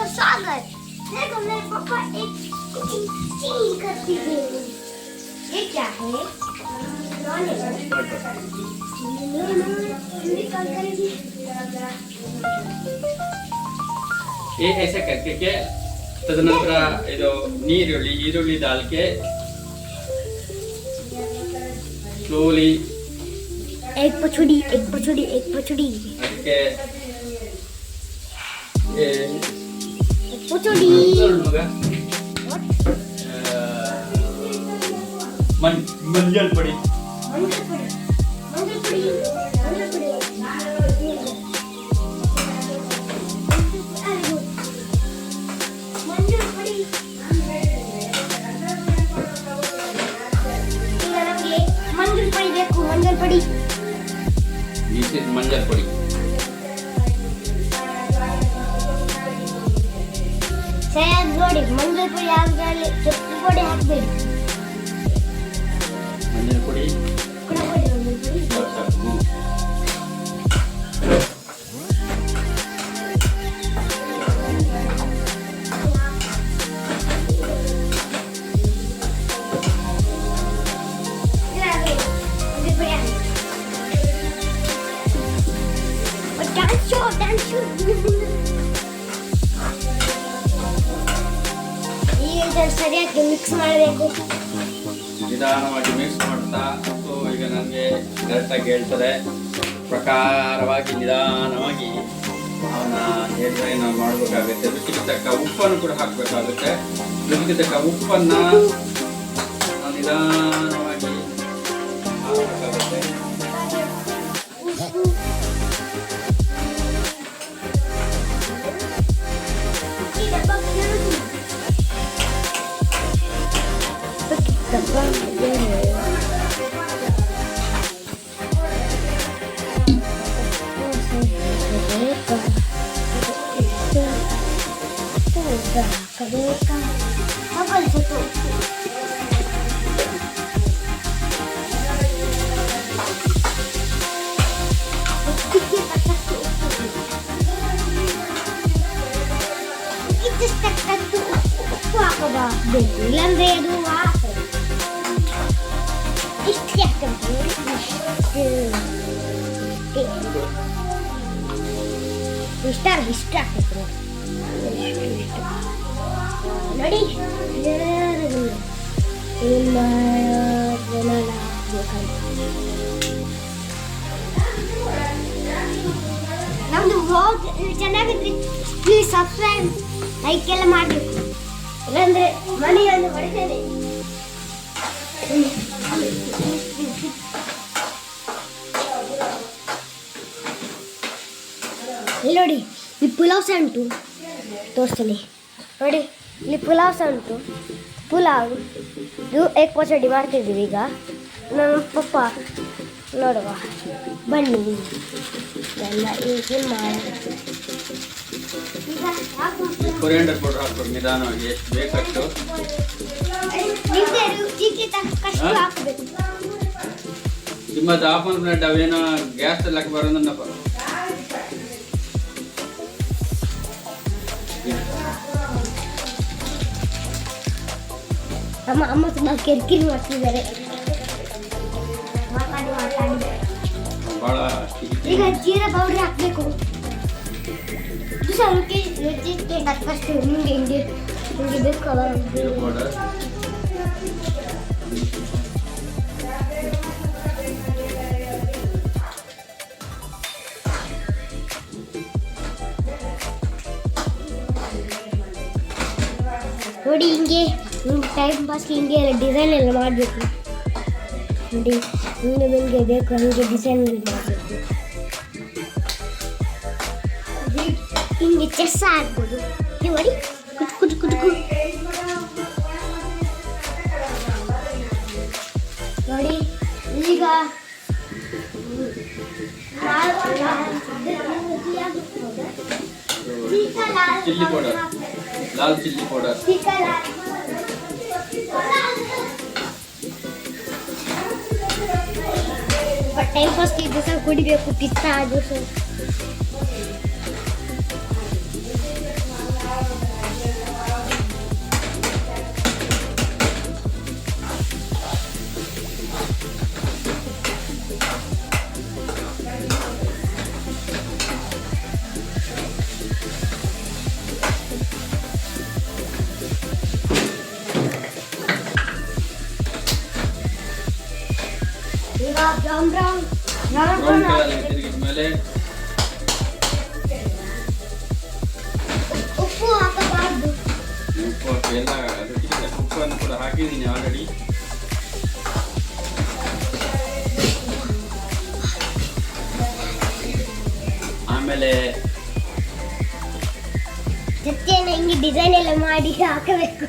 का स्वागत। देखो मेरे पापा एक कुकिंग सीन करती है। ये क्या है? ये ऐसे करके के तदनंतर ಇದು ಈರುಳ್ಳಿ डाल के slowly एक पछुड़ी ಅದಕ್ಕೆ पछुड़ी ಮಗ ಮಂಜಲ್ ಪುಡಿ ಮಂಜಲ್ ಪುಡಿ ಸರಿಯಾಗಿ ನೋಡಿ ಮಂಜಲ್ ಪುಡಿ ಆದ್ಮೇಲೆ ಚಪ್ಪು ಪುಡಿ ಹಾಕ್ಬೇಡಿ ಮಂಜಲ್ ಪುಡಿ ಸರಿಯಾಗಿ ಮಿಕ್ಸ್ ಮಾಡಬೇಕು. ನಿಧಾನವಾಗಿ ಮಿಕ್ಸ್ ಮಾಡ್ತಾ ಸೊ ಈಗ ನನಗೆ ಕರೆಕ್ಟಾಗಿ ಹೇಳ್ತಾರೆ ಪ್ರಕಾರವಾಗಿ ನಿಧಾನವಾಗಿ ಅವನ್ನ ಹೇಳಿದ್ರೆ ನಾವು ಮಾಡಬೇಕಾಗುತ್ತೆ. ರುಚಿಗೆ ತಕ್ಕ ಉಪ್ಪನ್ನು ಕೂಡ ಹಾಕಬೇಕಾಗುತ್ತೆ. ರುಚಿಗೆ ತಕ್ಕ ಉಪ್ಪನ್ನು ನಿಧಾನವಾಗಿ ಹಾಕಬೇಕಾಗುತ್ತೆ. ಇಲ್ಲಂದ್ರೆ ಅದು ಇಷ್ಟು ಹಾಕಬೇಕು. ಇಷ್ಟ ಹಾಕಬೇಕು ನೋಡಿ. ನಮ್ದು ವ್ಲಾಗ್ ಚೆನ್ನಾಗಿದ್ರೆ ಪ್ಲೀಸ್ ಸಬ್ಸ್ಕ್ರೈಬ್ ಲೈಕ್ ಎಲ್ಲ ಮಾಡಬೇಕು. ಇಲ್ಲಾಂದ್ರೆ ಮನೆಯನ್ನು ಹೊಡೆದೇನೆ. ಇಲ್ಲಿ ನೋಡಿ, ಈ ಪುಲಾವ್ ಸಹ ಉಂಟು, ತೋರಿಸ್ತೀನಿ ನೋಡಿ. ಇಲ್ಲಿ ಪುಲಾವ್ ಸಹ ಉಂಟು. ಪುಲಾವ್ ಇದು ಏಕ್ ಪಚಡಿ ಮಾಡ್ತಿದ್ದೀವಿ ಈಗ. ನಮ್ಮ ಪಪ್ಪ ನೋಡುವ ಬನ್ನಿ ಎಲ್ಲ ಈಗ ಮಾಡಿ. ಕೊರಿಯಂಡರ್ ಪೌಡರ್ ಹಾಕ್ಬೇಕು ನಿಧಾನವಾಗಿ, ಎಷ್ಟು ಬೇಕಷ್ಟು. ನಿಮ್ಮದು ಆಫ್ ಅಂದ್ಬಿಟ್ಟು ಅವೇನೋ ಗ್ಯಾಸ್ ಎಲ್ಲ ಬರೋದನ್ನಪ್ಪ. ಅಮ್ಮ ತುಂಬ ಕಿರಿಕಿರಿ ಮಾಡ್ತಿದ್ದಾರೆ. ಭಾಳ ಈಗ ಜೀರಾ ಪೌಡರ್ ಹಾಕಬೇಕು. ರುಚಿಗೆ ತಕ್ಕಷ್ಟು ನಿಮಗೆ ಬೇಕು ಪೌಡರ್ ನೋಡಿ. ಹಿಂಗೆ ಟೈಮ್ ಪಾಸ್ಗೆ ಹಿಂಗೆ ಎಲ್ಲ ಡಿಸೈನ್ ಎಲ್ಲ ಮಾಡಬೇಕು ನೋಡಿ. ನಿಮಗೆ ಬೇಕು ಹಂಗೆ ಡಿಸೈನ್ ಮಾಡಬೇಕು. ಹಿಂಗೆ ಚೆಸ್ ಆಗ್ಬೋದು ನೋಡಿ. ಕುಟು ನೋಡಿ. ಈಗ ಚಿಲ್ಲಿ ಪೌಡರ್, ಲಾಲ್ ಚಿಲ್ಲಿ ಪೌಡರ್. ಟೈಮ್ ಪಾಸ್ಗೆ ಜ್ಯೂಸ ಕುಡಿಬೇಕು, ಪಿಸ್ತಾ juice. Brown brown brown brown brown colour ತಿರುಗಿದ ಮೇಲೆ ಉಪ್ಪು ಹಾಕಬಾರ್ದು. ಉಪ್ಪು ಹಾಕಿ ಎಲ್ಲ ಅದಕ್ಕೆ ಉಪ್ಪನ್ನು ಕೂಡ ಹಾಕಿದ್ದೀನಿ ಆಲ್ರೆಡಿ. ಆಮೇಲೆ ಸತ್ಯನ ಹಿಂಗೆ ಡಿಸೈನ್ ಎಲ್ಲ ಮಾಡಿ ಹಾಕಬೇಕು.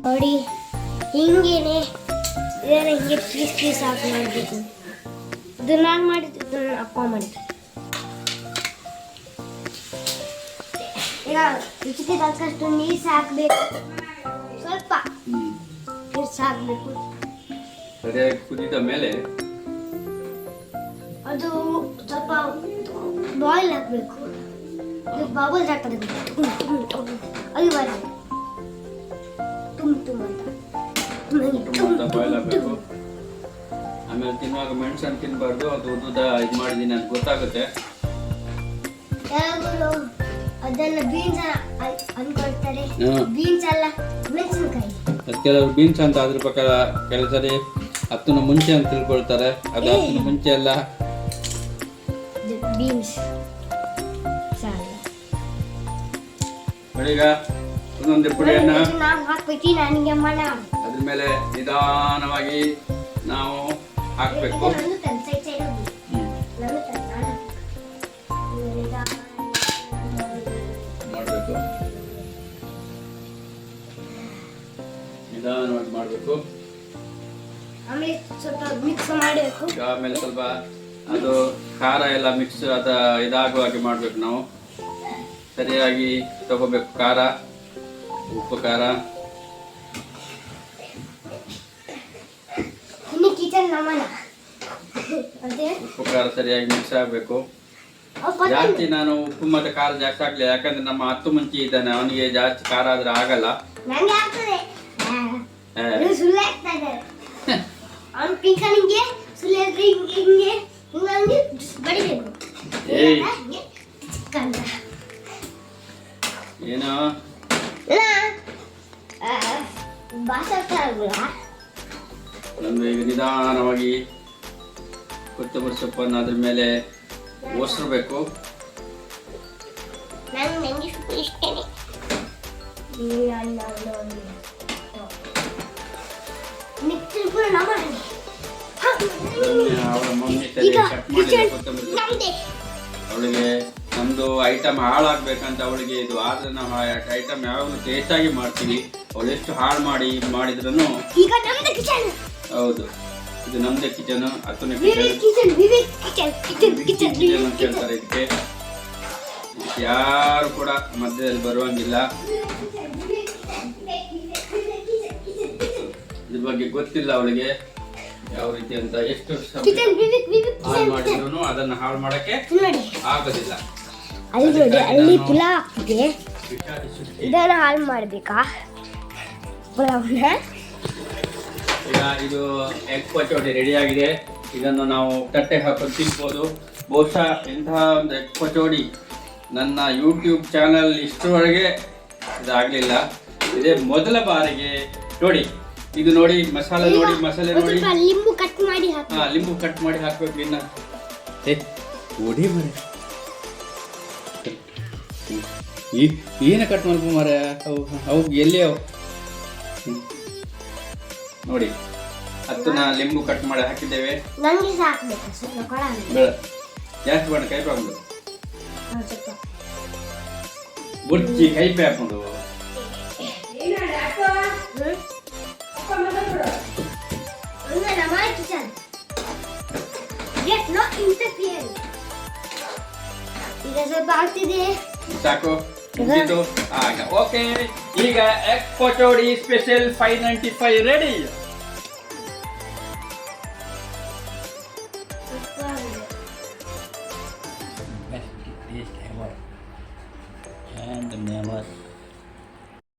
ನೋಡಿ ಹಿಂಗೇನೆ ಇದನ್ನ ಹಿಂಗೆ ಪೀಸ್ ಪೀಸ್ ಹಾಕಿ ಮಾಡಬೇಕು. ಇದು ನಾನು ಮಾಡಿದ್ದು, ಇದು ನನ್ನ ಅಪ್ಪ ಮಾಡಿದ್ದು. ಈಗ ರುಚಿಗೆ ತಕ್ಕಷ್ಟು ನೀರು ಹಾಕಬೇಕು, ಸ್ವಲ್ಪ ನೀರು ಹಾಕಬೇಕು. ಸರಿಯಾಗಿ ಕುದಿದ ಮೇಲೆ ಅದು ಸ್ವಲ್ಪ ಬಾಯ್ಲ್ ಹಾಕಬೇಕು. ಇದು ಬಬಲ್ಸ್ ಆಗ್ತದೆ, ಅದು ಬರಲ್ಲ ತುಂಬ ಬಾಯ್ಲ್ ಆಗಬೇಕು. ಆಮೇಲೆ ತಿನ್ನುವಾಗ ಮೆಣಸನ್ನು ತಿನ್ನಬಾರ್ದು, ಅದು ಉದ್ದುದ ಇದು ಮಾಡಿದ್ದೀನಿ ಅಂತ ಗೊತ್ತಾಗುತ್ತೆ. ಕೆಲವರು ಅದನ್ನ ಬೀನ್ಸ್ ಅನ್ಕೊಳ್ತಾರೆ, ಬೀನ್ಸ್ ಅಲ್ಲ ಮೆಣಸಿನಕಾಯಿ. ಕೆಲವರು ಬೀನ್ಸ್ ಅಂತ ಅದ್ರ ಪ್ರಕಾರ ಕೆಲವು ಸರಿ ಹತ್ತನ ಮುಂಚೆ ಅಂತ ತಿಳ್ಕೊಳ್ತಾರೆ. ಅದು ಹತ್ತನ ಮುಂಚೆ ಅಲ್ಲ, ಬೀನ್ಸ್. ಈಗ ಒಂದೊಂದು ಪುಡಿಯನ್ನು ಹಾಕ್ಬಿಟ್ಟು ನನಗೆ ಮನ ಅದ್ರ ಮೇಲೆ ನಿಧಾನವಾಗಿ ನಾವು ಹಾಕಬೇಕು. ಮಾಡಬೇಕು, ನಿಧಾನವಾಗಿ ಮಾಡಬೇಕು. ಆಮೇಲೆ ಸ್ವಲ್ಪ ಮಿಕ್ಸ್ ಮಾಡಬೇಕು. ಆಮೇಲೆ ಸ್ವಲ್ಪ ಅದು ಖಾರ ಎಲ್ಲ ಮಿಕ್ಸ್ ಇದಾಗುವ ಹಾಗೆ ಮಾಡಬೇಕು. ನಾವು ಸರಿಯಾಗಿ ತಗೋಬೇಕು ಖಾರ, ಉಪ್ಪು, ಖಾರ. ಉಪ್ಪು ಖಾರ ಸರಿಯಾಗಿ ಮಿಕ್ಸ್ ಆಗಬೇಕು. ಜಾಸ್ತಿ ನಾನು ಉಪ್ಪು ಮತ್ತೆ ಖಾರ ಜಾಸ್ತಿ ಹಾಕ್ಲಿಲ್ಲ, ಯಾಕಂದ್ರೆ ನಮ್ಮ ಹತ್ತು ಮುಂಚೆ ಇದ್ದಾನೆ, ಅವನಿಗೆ ಜಾಸ್ತಿ ಖಾರ ಆದ್ರೆ ಆಗಲ್ಲ. ಏನೋ ನಮ್ದು ಈಗ ನಿಧಾನವಾಗಿ ಕೊತ್ತಂಬರಿ ಸೊಪ್ಪನ್ನು ಅದ್ರ ಮೇಲೆ ಓಸಿರ್ಬೇಕು. ಅವಳ ಮಮ್ಮಿ ಕಟ್ ಮಾಡಿದ ಕೊತ್ತಂಬರಿ ಅವಳಿಗೆ ನಮ್ದು ಐಟಮ್ ಹಾಳಾಗ್ಬೇಕಂತ ಅವಳಿಗೆ ಇದು, ಆದ್ರೆ ನಾವು ಐಟಮ್ ಯಾವಾಗಲೂ ಟೇಸ್ಟ್ ಆಗಿ ಮಾಡ್ತೀವಿ. ಅವಳು ಎಷ್ಟು ಹಾಳು ಮಾಡಿದ್ರು ಹೌದು, ಇದು ನಮ್ದೇ ಕಿಚನ್, ಹತ್ತನೇ ಕಿಚನ್ ಅಂತ ಹೇಳ್ತಾರೆ. ಇದಕ್ಕೆ ಯಾರು ಕೂಡ ಮಧ್ಯದಲ್ಲಿ ಬರುವಂಗಿಲ್ಲ. ಇದ್ರ ಬಗ್ಗೆ ಗೊತ್ತಿಲ್ಲ ಅವಳಿಗೆ ಯಾವ ರೀತಿ ಅಂತ. ಎಷ್ಟು ಹಾಳು ಮಾಡಿದ್ರು ಅದನ್ನ ಹಾಳು ಮಾಡಕ್ಕೆ ಆಗೋದಿಲ್ಲ. ಅಲ್ಲಿ ಪುಲಾವ್ ಹಾಕ್ತಿದೆ, ಇದನ್ನ ಹಾಳು ಮಾಡ್ಬೇಕಾ ಪುಲಾವ್ನ? ಈಗ ಇದು ಎಗ್ ಪಚೋಡಿ ರೆಡಿ ಆಗಿದೆ. ಇದನ್ನು ನಾವು ತಟ್ಟೆ ಹಾಕೊಂಡು ತಿನ್ಬೋದು. ಬಹುಶಃ ಇಂತಹ ಒಂದು ಎಗ್ ಪಚೋಡಿ ನನ್ನ ಯೂಟ್ಯೂಬ್ ಚಾನಲ್ ಇಷ್ಟರವರೆಗೆ ಇದಾಗಲಿಲ್ಲ. ಇದೇ ಮೊದಲ ಬಾರಿಗೆ. ನೋಡಿ ಇದು ನೋಡಿ, ಮಸಾಲೆ ನೋಡಿ, ಮಸಾಲೆ ನೋಡಿ, ಲಿಂಬು ಕಟ್ ಮಾಡಿ ಲಿಂಬು ಕಟ್ ಮಾಡಿ ಹಾಕ್ಬೇಕು. ಇನ್ನು ಓಡಿ ಮರೆ ಏನ ಕಟ್ ಮಾಡ್ಕೊ ಮಾರೆ ಅವು ಎಲ್ಲಿ ಅವು ನೋಡಿ 10 ಲಿಂಬು ಕಟ್ ಮಾಡಿ ಹಾಕಿದ್ದೇವೆ. ನನಗೆ ಸಾಕ್ಬೇಕು ಸ್ವಲ್ಪ ಕೊಡ ಬೇಡ ಜಾಸ್ತಿ ಬೇಡ ಕೈ ಹಾಕೊಂಡು ಸ್ವಲ್ಪ ಬುರ್ಜಿ ಕೈ ಹಾಕೊಂಡು ಈಗ ಸ್ವಲ್ಪ ಆಗ್ತಿದೆ ಸಾಕು ಮುಗೀತು. ಓಕೆ ಈಗ ಎಗ್ ಪಚೋಡಿ ಸ್ಪೆಷಲ್ 595 ರೆಡಿ. And never